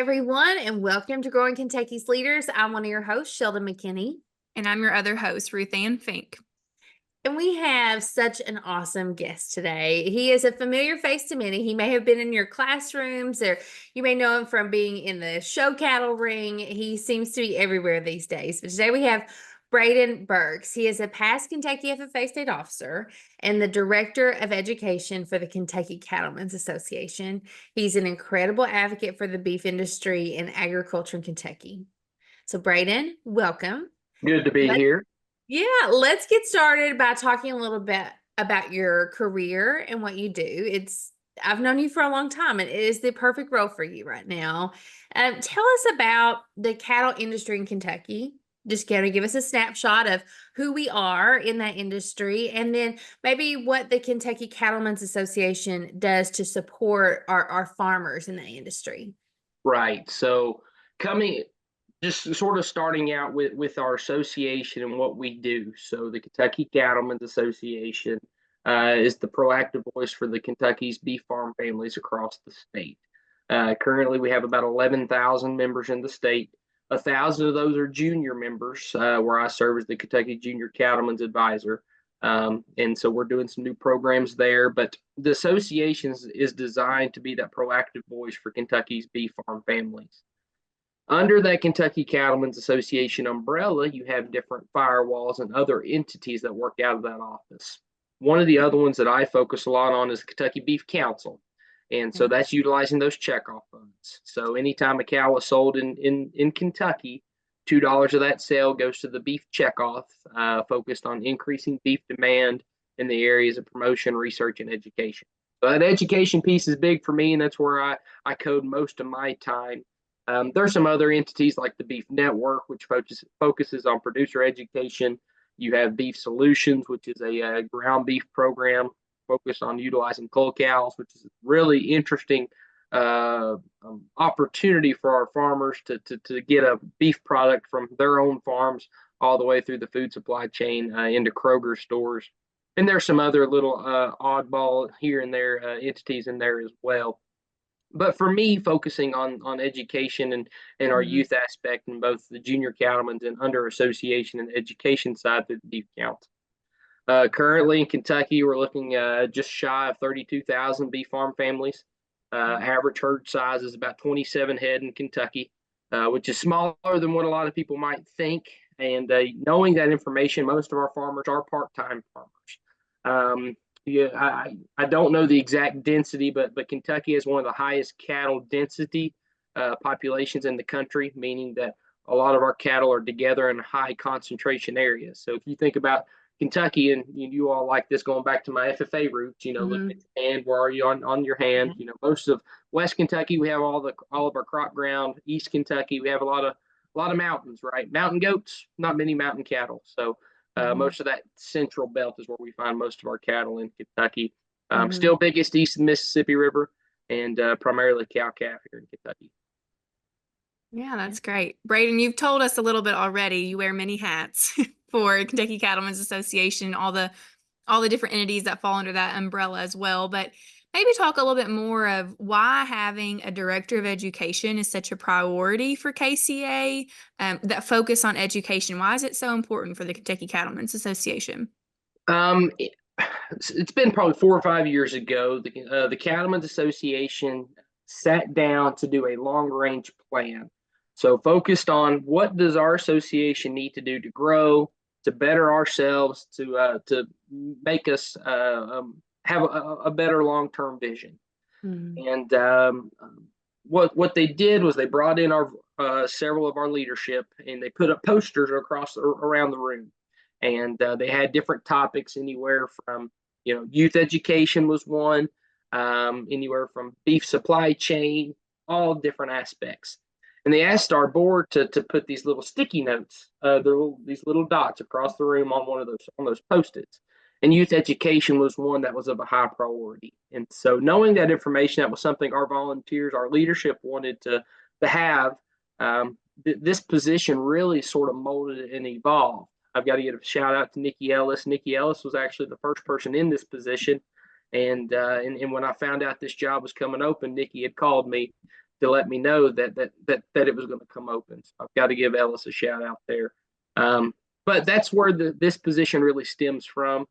everyone, and welcome to Growing Kentucky's Leaders. I'm one of your hosts, Sheldon McKinney. And I'm your other host, Ruth Ann Fink. And we have such an awesome guest today. He is a familiar face to many. He may have been in your classrooms, or you may know him from being in the show cattle ring. He seems to be everywhere these days. But today we have Bradon Burks. He is a past Kentucky FFA state officer and the director of education for the Kentucky Cattlemen's Association. He's an incredible advocate for the beef industry and agriculture in Kentucky. So, Bradon, welcome. Good to be here. Yeah, let's get started by talking a little bit about your career and what you do. I've known you for a long time, and it is the perfect role for you right now. Tell us about the cattle industry in Kentucky. Just kind of give us a snapshot of who we are in that industry, and then maybe what the Kentucky Cattlemen's Association does to support our farmers in that industry. Right. So just sort of starting out with our association and what we do. So the Kentucky Cattlemen's Association is the proactive voice for the Kentucky's beef farm families across the state. Currently, we have about 11,000 members in the state. 1,000 of those are junior members, where I serve as the Kentucky Junior Cattlemen's Advisor. And so we're doing some new programs there. But the association is designed to be that proactive voice for Kentucky's beef farm families. Under that Kentucky Cattlemen's Association umbrella, you have different firewalls and other entities that work out of that office. One of the other ones that I focus a lot on is the Kentucky Beef Council. And so that's utilizing those checkoff funds. So anytime a cow is sold in Kentucky, $2 of that sale goes to the beef checkoff, focused on increasing beef demand in the areas of promotion, research, and education. So that education piece is big for me, and that's where I code most of my time. There's some other entities like the Beef Network, which focuses on producer education. You have Beef Solutions, which is a ground beef program focused on utilizing cull cows, which is a really interesting opportunity for our farmers to get a beef product from their own farms all the way through the food supply chain into Kroger stores. And there's some other little oddball here and there entities in there as well. But for me, focusing on education and our youth aspect in both the junior cattlemen's and under association and education side through the beef council. Currently in Kentucky, we're looking just shy of 32,000 beef farm families. Average herd size is about 27 head in Kentucky, which is smaller than what a lot of people might think. And knowing that information, most of our farmers are part-time farmers. I don't know the exact density, but Kentucky has one of the highest cattle density populations in the country, meaning that a lot of our cattle are together in high concentration areas. So if you think about Kentucky, and you all like this going back to my FFA roots, look at your hand, where are you on your hand? Most of West Kentucky, we have all of our crop ground. East Kentucky, we have a lot of mountains, right? Mountain goats, not many mountain cattle. So most of that central belt is where we find most of our cattle in Kentucky. Still biggest east of the Mississippi River, and primarily cow-calf here in Kentucky. Yeah, that's great. Bradon, you've told us a little bit already. You wear many hats for Kentucky Cattlemen's Association, all the different entities that fall under that umbrella as well. But maybe talk a little bit more of why having a director of education is such a priority for KCA, that focus on education. Why is it so important for the Kentucky Cattlemen's Association? It's been probably 4 or 5 years ago. The Cattlemen's Association sat down to do a long-range plan. So focused on what does our association need to do to grow, to better ourselves, to make us have a better long-term vision. And what they did was they brought in several of our leadership, and they put up posters around the room. And they had different topics, anywhere from youth education was one, anywhere from beef supply chain, all different aspects. And they asked our board to put these little sticky notes, these little dots across the room on those Post-its. And youth education was one that was of a high priority. And so knowing that information, that was something our volunteers, our leadership wanted to have. This position really sort of molded and evolved. I've got to give a shout out to Nikki Ellis. Nikki Ellis was actually the first person in this position. And when I found out this job was coming open, Nikki had called me to let me know that it was going to come open. So I've got to give Ellis a shout out there. But that's where this position really stems from.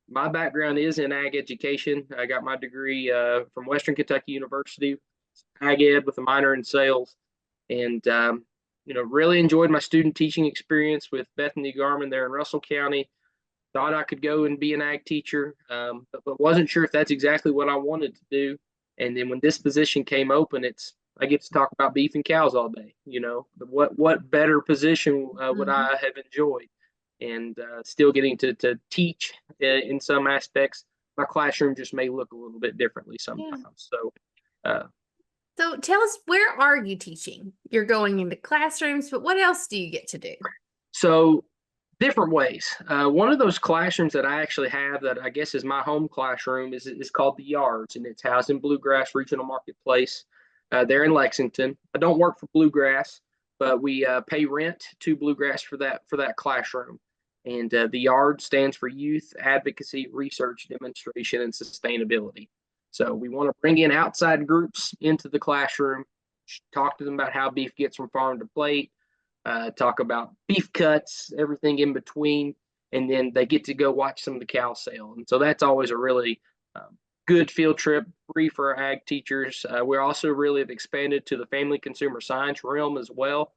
My background is in ag education. I got my degree from Western Kentucky University, ag ed with a minor in sales, and really enjoyed my student teaching experience with Bethany Garmin there in Russell County. Thought I could go and be an ag teacher, but wasn't sure if that's exactly what I wanted to do. And then when this position came open, I get to talk about beef and cows all day. What better position would I have enjoyed? And still getting to teach in some aspects. My classroom just may look a little bit differently sometimes. So tell us, where are you teaching? You're going into classrooms, but what else do you get to do? So different ways. One of those classrooms that I actually have that I guess is my home classroom is called the Yards, and it's housed in Bluegrass Regional Marketplace there in Lexington. I don't work for Bluegrass, but we pay rent to Bluegrass for that classroom. And the YARD stands for Youth Advocacy, Research, Demonstration, and Sustainability. So we want to bring in outside groups into the classroom, talk to them about how beef gets from farm to plate, talk about beef cuts, everything in between, and then they get to go watch some of the cow sale. And so that's always a really good field trip, free for our ag teachers. We also really have expanded to the family consumer science realm as well,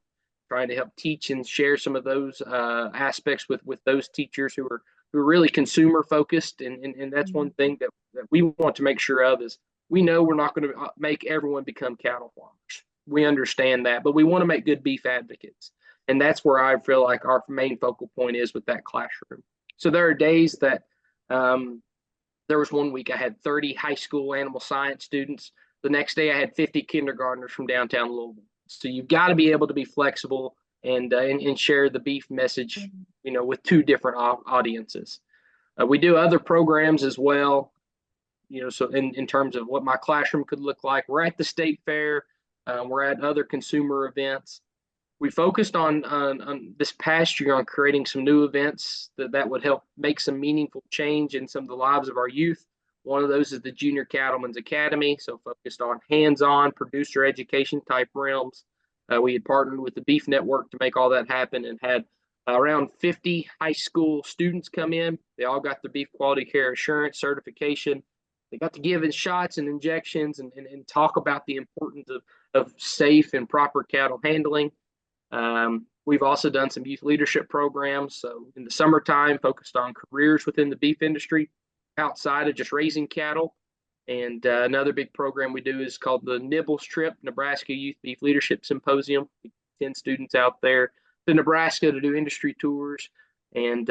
trying to help teach and share some of those aspects with those teachers who are really consumer focused. And that's one thing that we want to make sure of is we know we're not going to make everyone become cattle farmers. We understand that, but we want to make good beef advocates. And that's where I feel like our main focal point is with that classroom. So there are days that there was one week I had 30 high school animal science students. The next day I had 50 kindergartners from downtown Louisville. So you've got to be able to be flexible and share the beef message, with two different audiences. We do other programs as well, so in terms of what my classroom could look like. We're at the state fair. We're at other consumer events. We focused on this past year on creating some new events that would help make some meaningful change in some of the lives of our youth. One of those is the Junior Cattlemen's Academy, so focused on hands-on producer education type realms. We had partnered with the Beef Network to make all that happen and had around 50 high school students come in. They all got the beef quality care assurance certification. They got to give in shots and injections and talk about the importance of safe and proper cattle handling. We've also done some youth leadership programs. So in the summertime, focused on careers within the beef industry outside of just raising cattle. And another big program we do is called the Nibbles Trip, Nebraska Youth Beef Leadership Symposium. 10 students out there to Nebraska to do industry tours and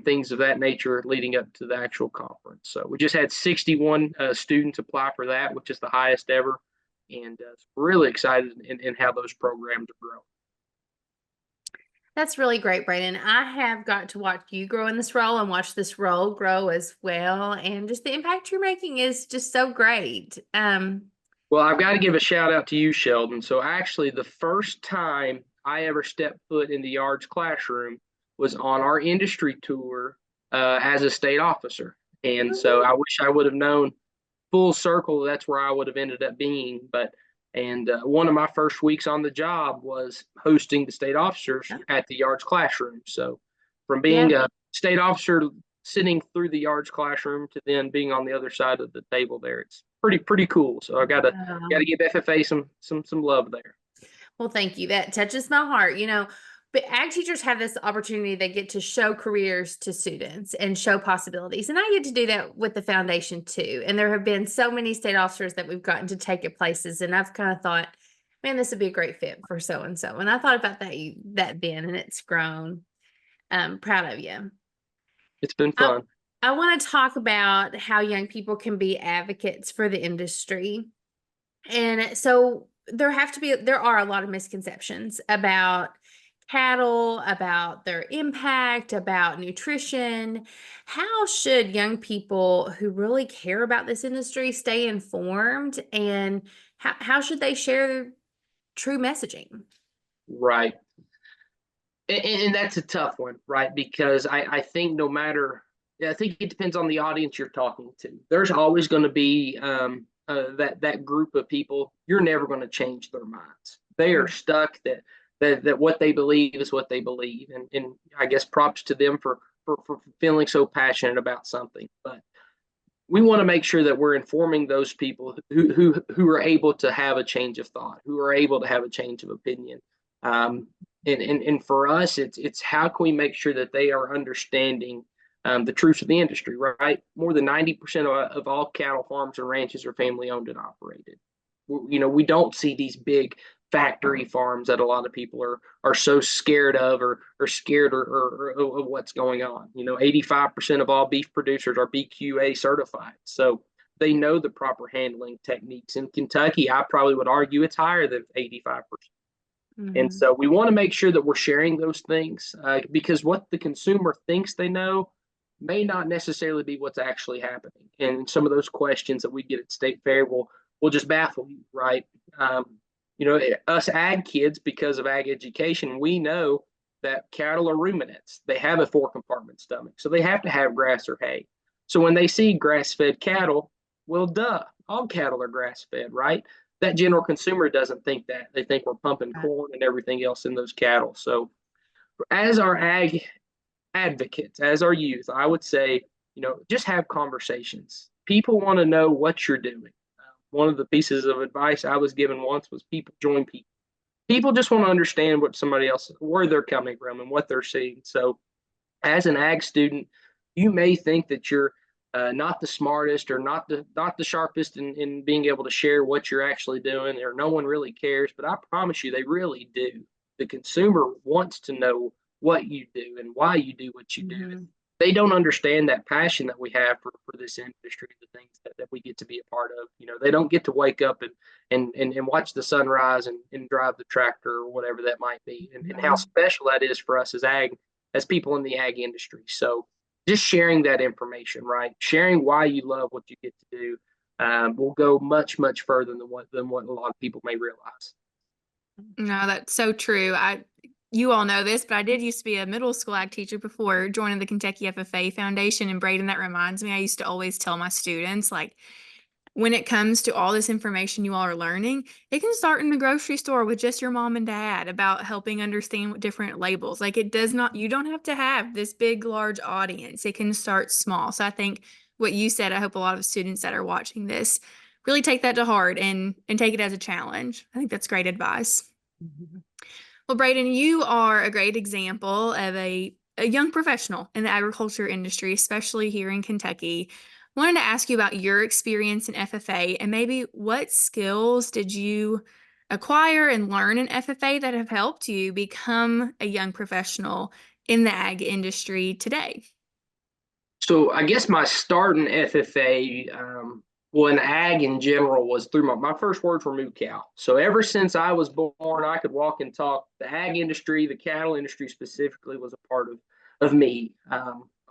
things of that nature leading up to the actual conference. So we just had 61 students apply for that, which is the highest ever. And we're really excited in how those programs are growing. That's really great, Bradon. I have got to watch you grow in this role and watch this role grow as well. And just the impact you're making is just so great. Well, I've got to give a shout out to you, Sheldon. So actually the first time I ever stepped foot in the Yards classroom was on our industry tour as a state officer. And so I wish I would have known full circle that's where I would have ended up being. And one of my first weeks on the job was hosting the state officers at the Yards classroom. So from being a state officer sitting through the Yards classroom to then being on the other side of the table there, it's pretty cool. So I gotta give FFA some love there. Well, thank you. That touches my heart. But ag teachers have this opportunity. They get to show careers to students and show possibilities. And I get to do that with the foundation too. And there have been so many state officers that we've gotten to take at places. And I've kind of thought, man, this would be a great fit for so-and-so. And I thought about that then, and it's grown. Proud of you. It's been fun. I want to talk about how young people can be advocates for the industry. And so there are a lot of misconceptions about cattle, about their impact, about nutrition. How should young people who really care about this industry stay informed, and how should they share true messaging? Right. And that's a tough one, right? Because I think I think it depends on the audience you're talking to. There's always going to be that group of people, you're never going to change their minds. They are stuck that what they believe is what they believe, and I guess props to them for feeling so passionate about something. But we want to make sure that we're informing those people who are able to have a change of thought, who are able to have a change of opinion. And for us, it's how can we make sure that they are understanding the truths of the industry, right? More than 90% of all cattle farms and ranches are family owned and operated. We don't see these big factory farms that a lot of people are so scared of or scared or of what's going on. 85% of all beef producers are BQA certified. So they know the proper handling techniques. In Kentucky, I probably would argue it's higher than 85%. And so we want to make sure that we're sharing those things because what the consumer thinks they know may not necessarily be what's actually happening. And some of those questions that we get at State Fair will just baffle you, right? Us ag kids, because of ag education, we know that cattle are ruminants. They have a 4-compartment stomach, so they have to have grass or hay. So when they see grass-fed cattle, well, duh, all cattle are grass-fed, right? That general consumer doesn't think that. They think we're pumping corn and everything else in those cattle. So as our ag advocates, as our youth, I would say, just have conversations. People want to know what you're doing. One of the pieces of advice I was given once was people join people. People just want to understand what somebody else, where they're coming from and what they're seeing. So as an ag student, you may think that you're not the smartest or not the sharpest in being able to share what you're actually doing, or no one really cares. But I promise you, they really do. The consumer wants to know what you do and why you do what you do. They don't understand that passion that we have for this industry, the things that we get to be a part of. They don't get to wake up and watch the sunrise and drive the tractor or whatever that might be, and how special that is for us as people in the ag industry. So just sharing that information, right? Sharing why you love what you get to do will go much, much further than what a lot of people may realize. No, that's so true. You all know this, but I did used to be a middle school ag teacher before joining the Kentucky FFA Foundation. And Bradon, that reminds me, I used to always tell my students, like, when it comes to all this information you all are learning, it can start in the grocery store with just your mom and dad about helping understand different labels. Like, you don't have to have this big, large audience. It can start small. So I think what you said, I hope a lot of students that are watching this really take that to heart and take it as a challenge. I think that's great advice. Well, Bradon, you are a great example of a young professional in the agriculture industry, especially here in Kentucky. I wanted to ask you about your experience in FFA and maybe what skills did you acquire and learn in FFA that have helped you become a young professional in the ag industry today? So I guess my start in FFA, in ag in general, was through my first words were moo cow. So ever since I was born, I could walk and talk. The ag industry, the cattle industry specifically, was a part of me.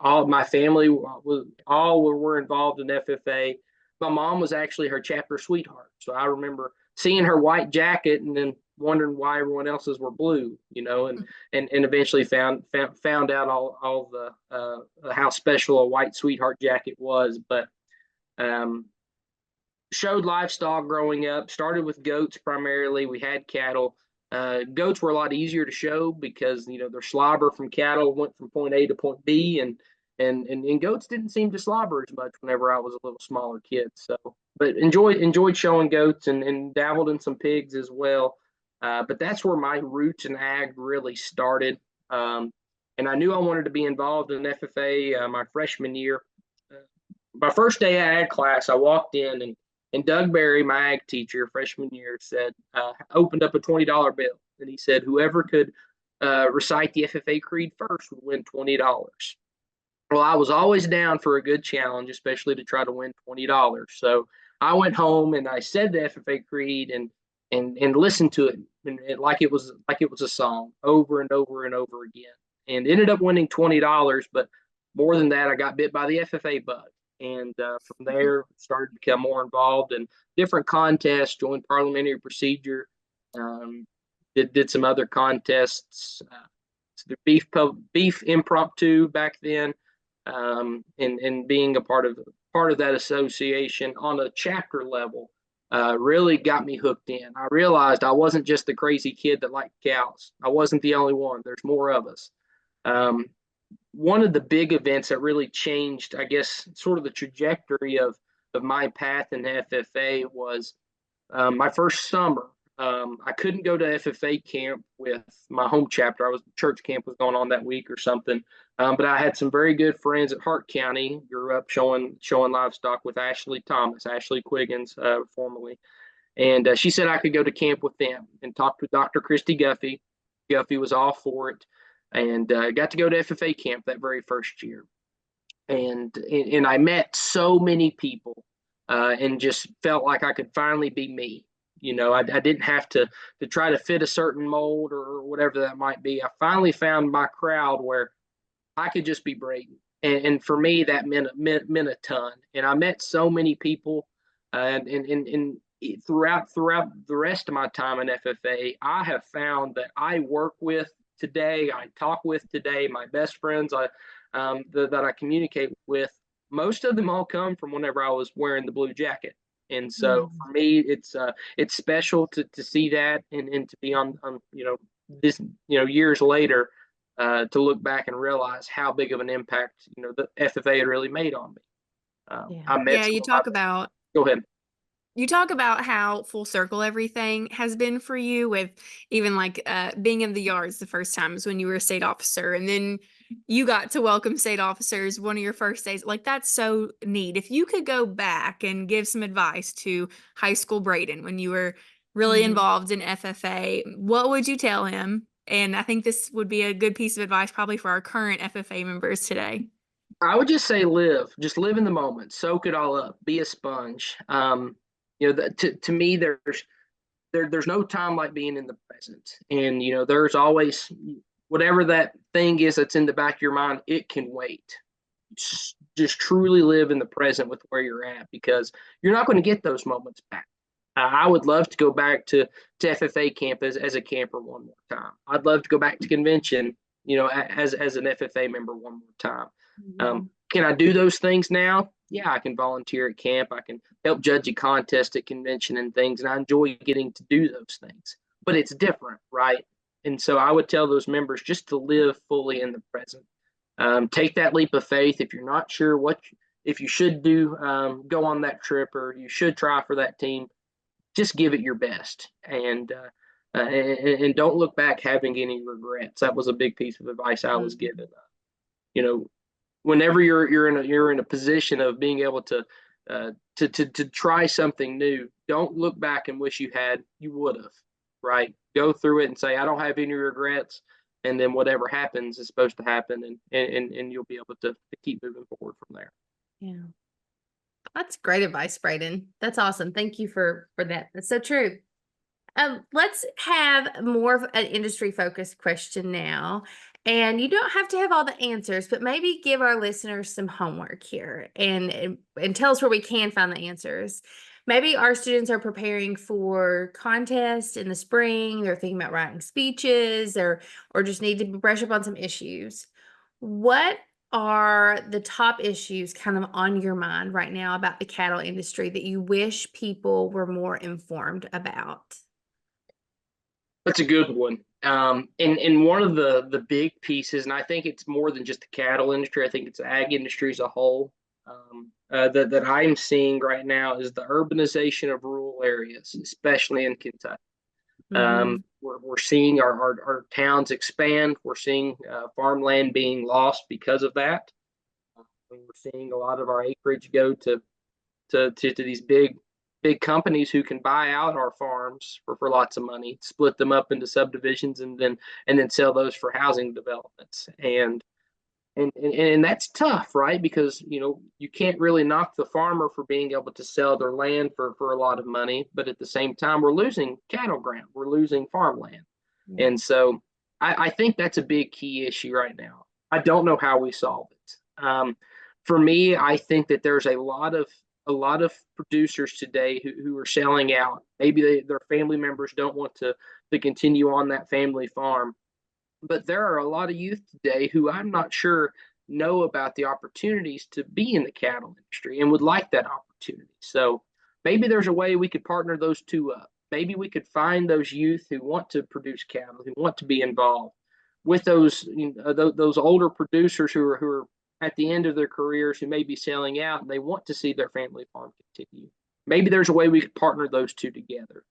All of my family were involved in FFA. My mom was actually her chapter sweetheart. So I remember seeing her white jacket and then wondering why everyone else's were blue, and eventually found out all the how special a white sweetheart jacket was. But showed livestock growing up, started with goats primarily. We had cattle. Goats were a lot easier to show because their slobber from cattle went from point A to point B, and goats didn't seem to slobber as much whenever I was a little smaller kid. So, but enjoyed showing goats and dabbled in some pigs as well. But that's where my roots in ag really started. And I knew I wanted to be involved in FFA my freshman year. My first day of ag class, I walked in and Doug Berry, my ag teacher, freshman year, said, opened up a $20 bill. And he said, whoever could recite the FFA creed first would win $20. Well, I was always down for a good challenge, especially to try to win $20. So I went home and I said the FFA creed and listened to it like it was a song over and over and over again, and ended up winning $20. But more than that, I got bit by the FFA bug. And from there, started to become more involved in different contests, joined parliamentary procedure, did some other contests, the beef impromptu back then, and being a part of part of that association on a chapter level really got me hooked in. I realized I wasn't just the crazy kid that liked cows. I wasn't the only one. There's more of us. One of the big events that really changed, I guess, sort of the trajectory of my path in FFA was my first summer. I couldn't go to FFA camp with my home chapter. Church camp was going on that week or something. But I had some very good friends at Hart County. Grew up showing livestock with Ashley Quiggins, formerly, and she said I could go to camp with them and talk with Dr. Christy Guffey. Guffey was all for it, and got to go to FFA camp that very first year. And I met so many people, and just felt like I could finally be me. I didn't have to try to fit a certain mold or whatever that might be. I finally found my crowd where I could just be Bradon. And for me, that meant a ton. And I met so many people, and throughout the rest of my time in FFA, I have found that I work with today, I talk with today, my best friends that I communicate with, most of them all come from whenever I was wearing the blue jacket. And so for me, it's special to see that and to be on this years later, to look back and realize how big of an impact the FFA had really made on me. I met you talk about Go ahead. You talk about how full circle everything has been for you, with even like being in the yards the first times when you were a state officer, and then you got to welcome state officers one of your first days. Like, that's so neat. If you could go back and give some advice to high school Bradon when you were really involved in FFA, what would you tell him? And I think this would be a good piece of advice probably for our current FFA members today. I would just say just live in the moment, soak it all up, be a sponge. To me, there's no time like being in the present. And there's always whatever that thing is that's in the back of your mind, it can wait. Just truly live in the present with where you're at, because you're not going to get those moments back. I would love to go back to FFA camp as a camper one more time. I'd love to go back to convention, as an FFA member one more time. Can I do those things now? Yeah, I can volunteer at camp. I can help judge a contest at convention and things, and I enjoy getting to do those things. But it's different, right? And so I would tell those members just to live fully in the present. Take that leap of faith. If you're not sure if you should do, go on that trip, or you should try for that team, just give it your best, and don't look back having any regrets. That was a big piece of advice I was given. Whenever you're in a position of being able to try something new, don't look back and wish you would have, right? Go through it and say, I don't have any regrets, and then whatever happens is supposed to happen, and you'll be able to keep moving forward from there. Yeah. That's great advice, Bradon. That's awesome. Thank you for that. That's so true. Let's have more of an industry focused question now. And you don't have to have all the answers, but maybe give our listeners some homework here and tell us where we can find the answers. Maybe our students are preparing for contests in the spring. They're thinking about writing speeches or just need to brush up on some issues. What are the top issues kind of on your mind right now about the cattle industry that you wish people were more informed about? That's a good one. And one of the big pieces, and I think it's more than just the cattle industry, I think it's the ag industry as a whole, that I'm seeing right now is the urbanization of rural areas, especially in Kentucky. We're seeing our towns expand. We're seeing farmland being lost because of that. We're seeing a lot of our acreage go to these big companies who can buy out our farms for lots of money, split them up into subdivisions, and then sell those for housing developments. And that's tough, right? Because you can't really knock the farmer for being able to sell their land for a lot of money, but at the same time we're losing cattle ground, we're losing farmland. And so I think that's a big key issue right now. I don't know how we solve it. For me, I think that there's a lot of producers today who are selling out. Maybe their family members don't want to continue on that family farm. But there are a lot of youth today who I'm not sure know about the opportunities to be in the cattle industry and would like that opportunity. So maybe there's a way we could partner those two up. Maybe we could find those youth who want to produce cattle, who want to be involved with those those older producers who are at the end of their careers, who may be selling out and they want to see their family farm continue. Maybe there's a way we could partner those two together.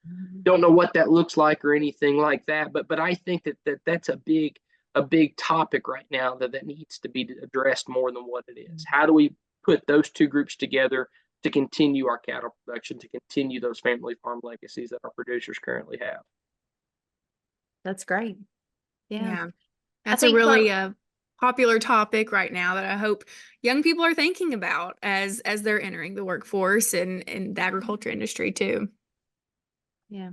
Don't know what that looks like or anything like that, but I think that's a big topic right now that needs to be addressed more than what it is. How do we put those two groups together to continue our cattle production, to continue those family farm legacies that our producers currently have? That's great. Yeah. That's a really popular topic right now that I hope young people are thinking about as they're entering the workforce and the agriculture industry too. Yeah.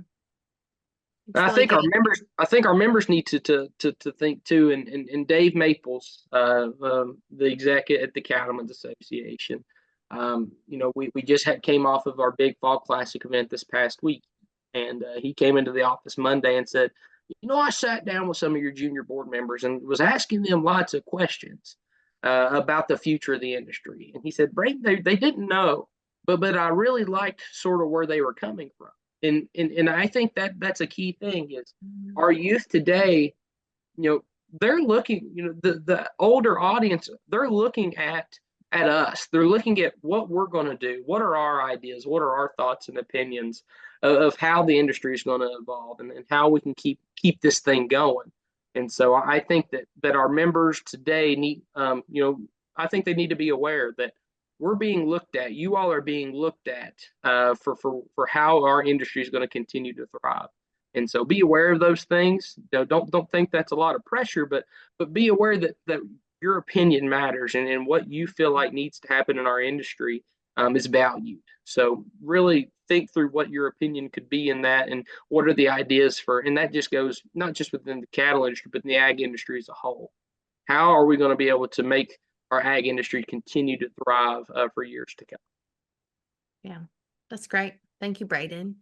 I think our members need to think too. And Dave Maples, the executive at the Cattlemen's Association, we just came off of our big Fall Classic event this past week, and he came into the office Monday and said, I sat down with some of your junior board members and was asking them lots of questions about the future of the industry. And he said, Brayden, they didn't know, but I really liked sort of where they were coming from. And I think that's a key thing is our youth today, they're looking, the older audience, they're looking at us. They're looking at what we're going to do. What are our ideas? What are our thoughts and opinions of how the industry is going to evolve and how we can keep this thing going? And so I think that our members today need, I think they need to be aware that we're being looked at. You all are being looked at for how our industry is going to continue to thrive. And so be aware of those things. Don't think that's a lot of pressure, but be aware that your opinion matters and what you feel like needs to happen in our industry is valued. So really think through what your opinion could be in that and what are the ideas and that just goes not just within the cattle industry, but in the ag industry as a whole. How are we going to be able to make our ag industry continue to thrive for years to come? Yeah, that's great. Thank you, Bradon.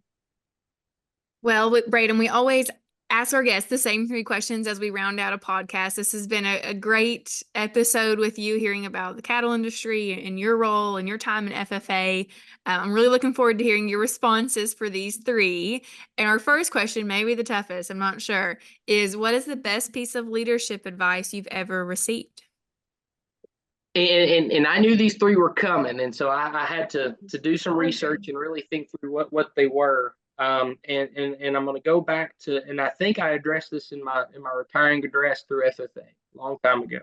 Well, with Bradon, we always ask our guests the same 3 questions as we round out a podcast. This has been a great episode with you, hearing about the cattle industry and your role and your time in FFA. I'm really looking forward to hearing your responses for these 3. And our first question, maybe the toughest, I'm not sure, is what is the best piece of leadership advice you've ever received? And I knew these 3 were coming, and so I had to do some research and really think through what they were. And I'm going to go back to, and I think I addressed this in my retiring address through FFA a long time ago.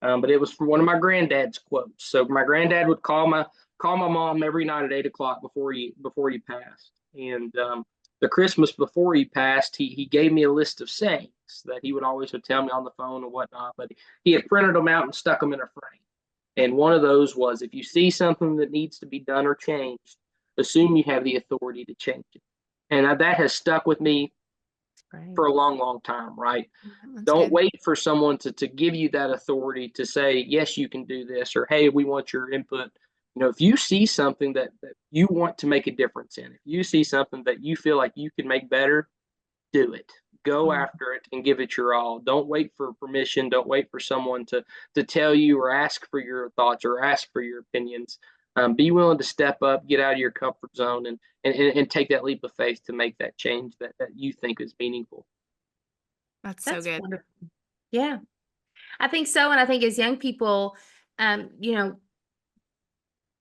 But it was from one of my granddad's quotes. So my granddad would call my mom every night at 8:00 before he passed. And the Christmas before he passed, he gave me a list of sayings that he would always tell me on the phone and whatnot. But he had printed them out and stuck them in a frame. And one of those was, if you see something that needs to be done or changed, assume you have the authority to change it. And that has stuck with me for a long, long time, right? Don't wait for someone to give you that authority to say, yes, you can do this, or, hey, we want your input. If you see something that you want to make a difference in, if you see something that you feel like you can make better, do it. Go after it and give it your all. Don't wait for permission. Don't wait for someone to tell you or ask for your thoughts or ask for your opinions. Be willing to step up, get out of your comfort zone, and take that leap of faith to make that change that you think is meaningful. That's so good. Wonderful. Yeah, I think so. And I think as young people,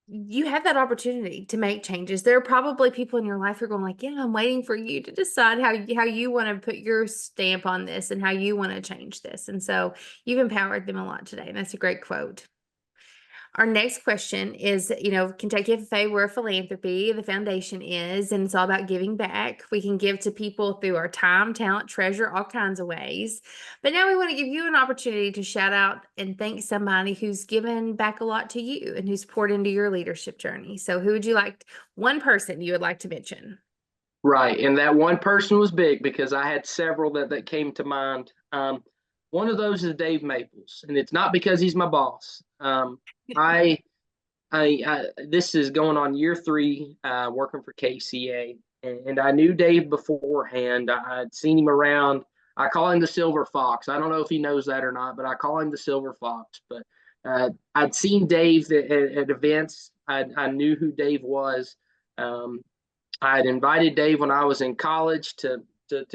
you have that opportunity to make changes. There are probably people in your life who are going like, yeah, I'm waiting for you to decide how you want to put your stamp on this and how you want to change this. And so you've empowered them a lot today. And that's a great quote. Our next question is, Kentucky FFA, we're a philanthropy, the foundation is, and it's all about giving back. We can give to people through our time, talent, treasure, all kinds of ways. But now we want to give you an opportunity to shout out and thank somebody who's given back a lot to you and who's poured into your leadership journey. So who would you like, one person you would like to mention? Right. And that one person was big because I had several that came to mind. One of those is Dave Maples, and it's not because he's my boss. This is going on year 3, working for KCA, and I knew Dave beforehand. I'd seen him around. I call him the Silver Fox. I don't know if he knows that or not, but I call him the Silver Fox. But I'd seen Dave at events. I knew who Dave was. I had invited Dave when I was in college to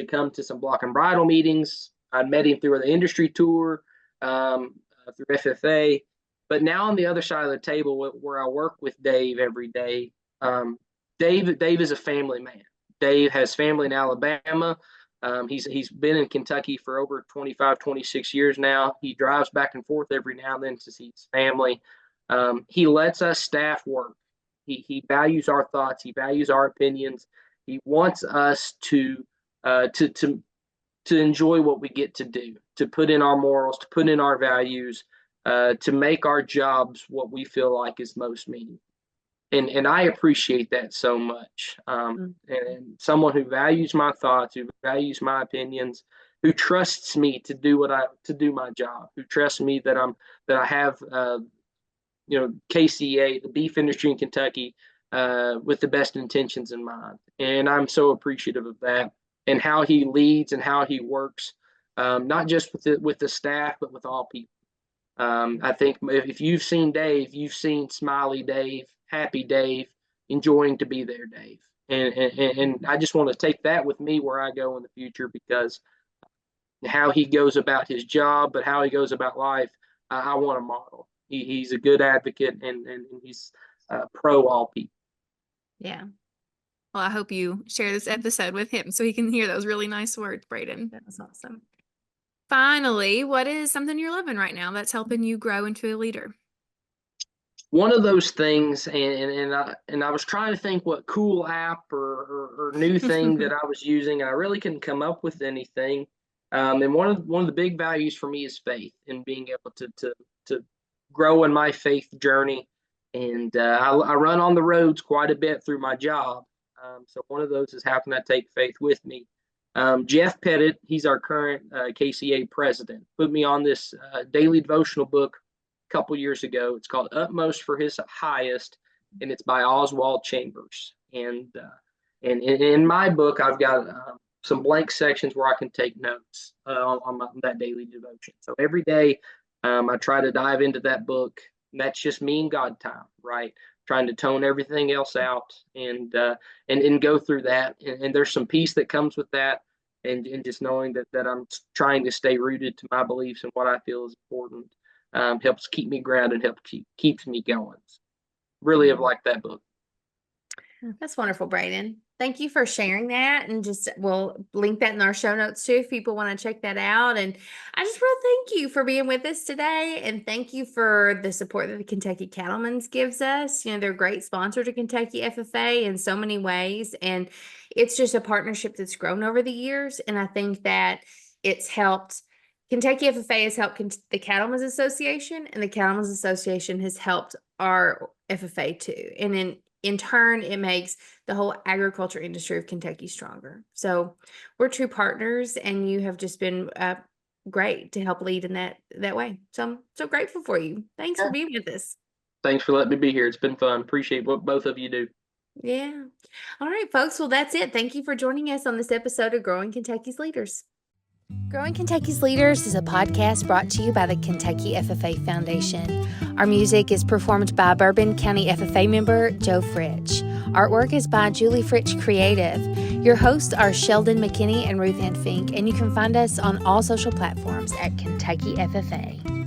come to some block and bridle meetings. I met him through the industry tour, through FFA. But now on the other side of the table, where I work with Dave every day, Dave is a family man. Dave has family in Alabama. He's been in Kentucky for over 25, 26 years now. He drives back and forth every now and then to see his family. He lets us staff work. He values our thoughts. He values our opinions. He wants us to enjoy what we get to do, to put in our morals, to put in our values, to make our jobs what we feel like is most meaningful. And I appreciate that so much. And someone who values my thoughts, who values my opinions, who trusts me to do my job, who trusts me that I have KCA, the beef industry in Kentucky, with the best intentions in mind. And I'm so appreciative of that, and how he leads and how he works, not just with the staff, but with all people. I think if you've seen Dave, you've seen smiley Dave, happy Dave, enjoying to be there Dave. And I just want to take that with me where I go in the future, because how he goes about his job, but how he goes about life, I want to model. He's a good advocate, and he's pro all people. Yeah. Well, I hope you share this episode with him so he can hear those really nice words, Bradon. That was awesome. Finally, what is something you're loving right now that's helping you grow into a leader? One of those things, and I was trying to think what cool app or new thing that I was using, and I really couldn't come up with anything. And one of the big values for me is faith, and being able to grow in my faith journey. And I run on the roads quite a bit through my job. So one of those is how can I take faith with me? Jeff Pettit, he's our current KCA president, put me on this daily devotional book a couple years ago. It's called Utmost for His Highest, and it's by Oswald Chambers. And in my book, I've got some blank sections where I can take notes on that daily devotion. So every day, I try to dive into that book. And that's just me and God time, right? Trying to tone everything else out and go through that. And there's some peace that comes with that. And just knowing that I'm trying to stay rooted to my beliefs and what I feel is important, helps keep me grounded, keeps me going. Really have liked that book. That's wonderful, Bradon. Thank you for sharing that, and we'll link that in our show notes too if people want to check that out. And I just want to thank you for being with us today, and thank you for the support that the Kentucky Cattlemen gives us. They're a great sponsor to Kentucky FFA in so many ways, and it's just a partnership that's grown over the years. And I think that it's helped. Kentucky FFA has helped the Cattlemen's Association, and the Cattlemen's Association has helped our FFA too. And in turn, it makes the whole agriculture industry of Kentucky stronger. So we're true partners, and you have just been great to help lead in that way. So I'm so grateful for you. Thanks for being with us. Thanks for letting me be here. It's been fun. Appreciate what both of you do. Yeah. All right, folks. Well, that's it. Thank you for joining us on this episode of Growing Kentucky's Leaders. Growing Kentucky's Leaders is a podcast brought to you by the Kentucky FFA Foundation. Our music is performed by Bourbon County FFA member Joe Fritch. Artwork is by Julie Fritch Creative. Your hosts are Sheldon McKinney and Ruth Ann Fink, and you can find us on all social platforms at Kentucky FFA.